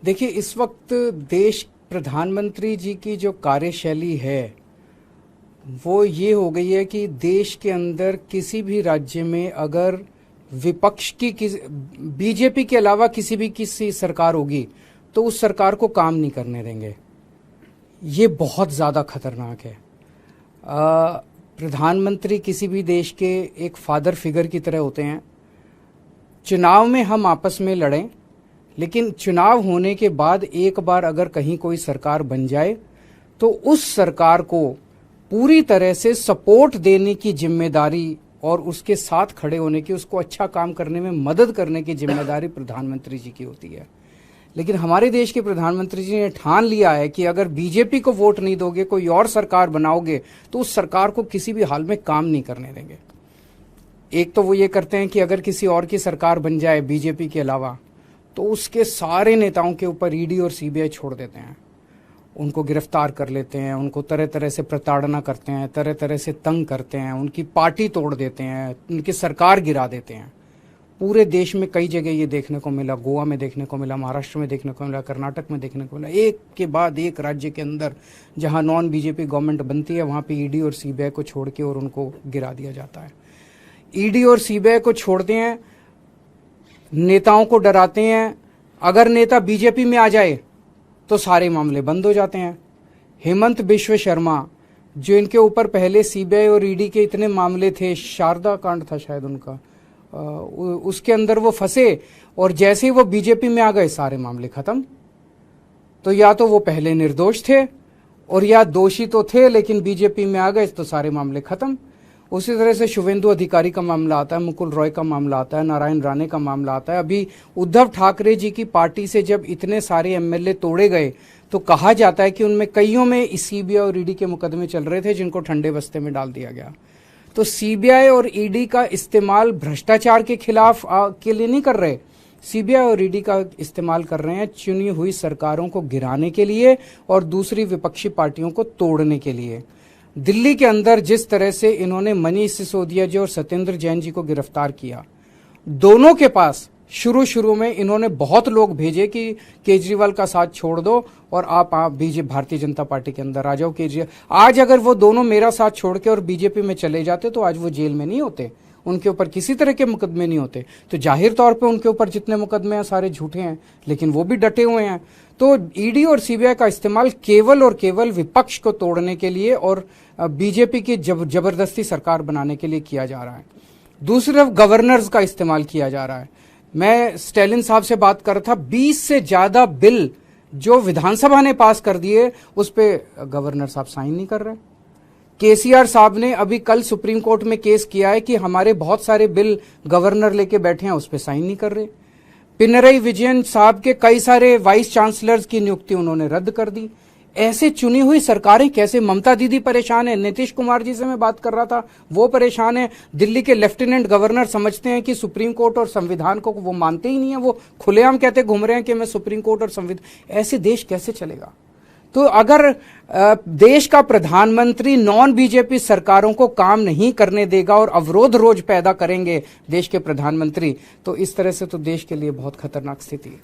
देखिए, इस वक्त देश प्रधानमंत्री जी की जो कार्यशैली है वो ये हो गई है कि देश के अंदर किसी भी राज्य में अगर विपक्ष की बीजेपी के अलावा किसी सरकार होगी तो उस सरकार को काम नहीं करने देंगे। ये बहुत ज़्यादा खतरनाक है। प्रधानमंत्री किसी भी देश के एक फादर फिगर की तरह होते हैं। चुनाव में हम आपस में लड़ें, लेकिन चुनाव होने के बाद एक बार अगर कहीं कोई सरकार बन जाए तो उस सरकार को पूरी तरह से सपोर्ट देने की जिम्मेदारी और उसके साथ खड़े होने की, उसको अच्छा काम करने में मदद करने की जिम्मेदारी प्रधानमंत्री जी की होती है। लेकिन हमारे देश के प्रधानमंत्री जी ने ठान लिया है कि अगर बीजेपी को वोट नहीं दोगे, कोई और सरकार बनाओगे, तो उस सरकार को किसी भी हाल में काम नहीं करने देंगे। एक तो वो ये करते हैं कि अगर किसी और की सरकार बन जाए बीजेपी के अलावा, तो उसके सारे नेताओं के ऊपर ईडी और सीबीआई छोड़ देते हैं, उनको गिरफ्तार कर लेते हैं, उनको तरह तरह से प्रताड़ना करते हैं, तरह तरह से तंग करते हैं, उनकी पार्टी तोड़ देते हैं, उनकी सरकार गिरा देते हैं। पूरे देश में कई जगह ये देखने को मिला, गोवा में देखने को मिला, महाराष्ट्र में देखने को मिला, कर्नाटक में देखने को मिला। एक के बाद एक राज्य के अंदर जहां नॉन बीजेपी गवर्नमेंट बनती है वहां पे ईडी और सीबीआई को छोड़ के और उनको गिरा दिया जाता है। ईडी और सीबीआई को छोड़ते हैं, नेताओं को डराते हैं। अगर नेता बीजेपी में आ जाए तो सारे मामले बंद हो जाते हैं। हेमंत बिश्व शर्मा, जो इनके ऊपर पहले सीबीआई और ईडी के इतने मामले थे, शारदा कांड था शायद उनका, उसके अंदर वो फंसे और जैसे ही वो बीजेपी में आ गए सारे मामले खत्म। तो या तो वो पहले निर्दोष थे और या दोषी तो थे लेकिन बीजेपी में आ गए तो सारे मामले खत्म। उसी तरह से शुभेंदु अधिकारी का मामला आता है, मुकुल रॉय का मामला आता है, नारायण राणे का मामला आता है। अभी उद्धव ठाकरे जी की पार्टी से जब इतने सारे एमएलए तोड़े गए तो कहा जाता है कि उनमें कईयों में सीबीआई और ईडी के मुकदमे चल रहे थे जिनको ठंडे बस्ते में डाल दिया गया। तो सीबीआई और ईडी का इस्तेमाल भ्रष्टाचार के खिलाफ के लिए नहीं कर रहे, सीबीआई और ईडी का इस्तेमाल कर रहे हैं चुनी हुई सरकारों को गिराने के लिए और दूसरी विपक्षी पार्टियों को तोड़ने के लिए। दिल्ली के अंदर जिस तरह से इन्होंने मनीष सिसोदिया जी और सत्येंद्र जैन जी को गिरफ्तार किया, दोनों के पास शुरू में इन्होंने बहुत लोग भेजे कि केजरीवाल का साथ छोड़ दो और आप भारतीय जनता पार्टी के अंदर आ जाओ। केजरीवाल आज अगर वो दोनों मेरा साथ छोड़ के और बीजेपी में चले जाते तो आज वो जेल में नहीं होते, उनके ऊपर किसी तरह के मुकदमे नहीं होते। तो जाहिर तौर पे उनके ऊपर जितने मुकदमे हैं सारे झूठे हैं, लेकिन वो भी डटे हुए हैं। तो ईडी और सीबीआई का इस्तेमाल केवल और केवल विपक्ष को तोड़ने के लिए और बीजेपी की जबरदस्ती सरकार बनाने के लिए किया जा रहा है। दूसरी तरफ गवर्नर्स का इस्तेमाल किया जा रहा है। मैं स्टैलिन साहब से बात कर रहा था, 20 से ज्यादा बिल जो विधानसभा ने पास कर दिए उस पे गवर्नर साहब साइन नहीं कर रहे। केसीआर साहब ने अभी कल सुप्रीम कोर्ट में केस किया है कि हमारे बहुत सारे बिल गवर्नर लेके बैठे हैं, उस पे साइन नहीं कर रहे। पिनरई विजयन साहब के कई सारे वाइस चांसलर्स की नियुक्ति उन्होंने रद्द कर दी। ऐसे चुनी हुई सरकारें कैसे? ममता दीदी परेशान है, नीतीश कुमार जी से मैं बात कर रहा था, वो परेशान है। दिल्ली के लेफ्टिनेंट गवर्नर समझते हैं कि सुप्रीम कोर्ट और संविधान को वो मानते ही नहीं है, वो खुलेआम कहते घूम रहे हैं कि मैं सुप्रीम कोर्ट और संविधान। ऐसे देश कैसे चलेगा? तो अगर देश का प्रधानमंत्री नॉन बीजेपी सरकारों को काम नहीं करने देगा और अवरोध रोज पैदा करेंगे देश के प्रधानमंत्री, तो इस तरह से तो देश के लिए बहुत खतरनाक स्थिति है।